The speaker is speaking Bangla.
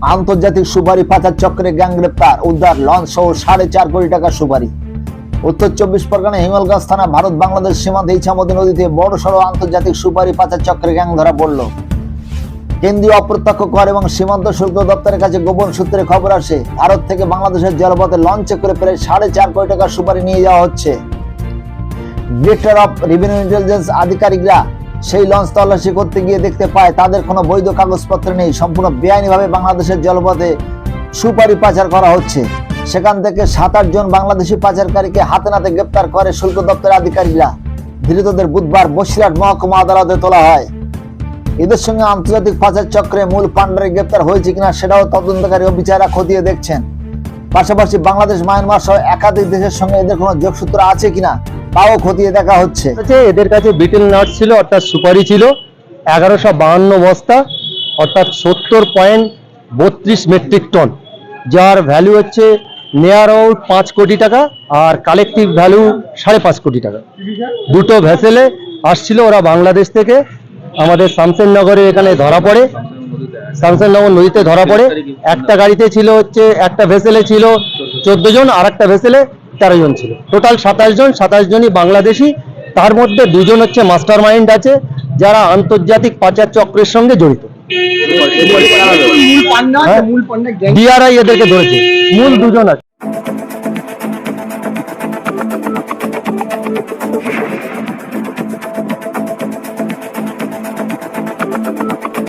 আন্তর্জাতিক সুপারি পাচার চক্রে গ্যাং গ্রেপ্তার, উদ্ধার লঞ্চ সহ 4.5 কোটি টাকা সুপারি। উত্তর 24 পরগনা হিঙ্গলগঞ্জ থানা ভারত বাংলাদেশ সীমান্তে ইছামতি নদীতে বড়সড় আন্তর্জাতিক সুপারি পাচার চক্রে গ্যাং ধরা পড়ল। কেন্দ্রীয় অপ্রত্যক্ষ কর এবং সীমান্ত শুল্ক দপ্তরের কাছে গোপন সূত্রে খবর আসে, ভারত থেকে বাংলাদেশের জলপথে লঞ্চে করে প্রায় 4.5 কোটি টাকা সুপারি নিয়ে যাওয়া হচ্ছে। ডিরেক্টর অফ রেভিনিউ ইন্টেলিজেন্স আধিকারিকরা সেই লঞ্চ তল্লাশি করতে গিয়ে দেখতে পায় তাদের কোনো বৈধ কাগজপত্র নেই, সম্পূর্ণ বেআইনিভাবে বাংলাদেশের জলপথে সুপারি পাচার করা হচ্ছে। সেখান থেকে 7-8 জন বাংলাদেশি পাচারকারীকে হাতে নাতে গ্রেপ্তার করে শুল্ক দপ্তরের আধিকারিকরা। ধৃতদের বুধবার বসিরহাট মহকুমা আদালতে তোলা হয়। এদের সঙ্গে আন্তর্জাতিক পাচার চক্রে মূল পান্ডারে গ্রেপ্তার হয়েছে কিনা সেটাও তদন্তকারী ও বিচারকরা খতিয়ে দেখছেন। পাশাপাশি বাংলাদেশ, মায়ানমার সহ একাধিক দেশের সঙ্গে এদের কোনো যোগসূত্র আছে কিনা তাও খতিয়ে দেখা হচ্ছে। এদের কাছে বিটেল নাট ছিল, অর্থাৎ সুপারি ছিল 1152 বস্তা, অর্থাৎ 70.32 মেট্রিক টন, যার ভ্যালু হচ্ছে নিয়ার অ্যাবাউট 5 কোটি টাকা আর কালেকটিভ ভ্যালু 5.5 কোটি টাকা। দুটো ভেসেলে আসছিল, ওরা বাংলাদেশ থেকে আমাদের শামসেরনগরে এখানে ধরা পড়ে, শামসেরনগর নদীতে ধরা পড়ে। একটা গাড়িতে ছিল হচ্ছে, একটা ভেসেলে ছিল 14 জন আর একটা ভেসেলে 13 জন ছিল। টোটাল 27 জন, 27 জনই বাংলাদেশি। তার মধ্যে 2 জন হচ্ছে মাস্টার মাইন্ড আছে, যারা আন্তর্জাতিক পাচার চক্রের সঙ্গে জড়িত। ডিআরআই এদেরকে ধরেছে, মূল 2 জন আছে।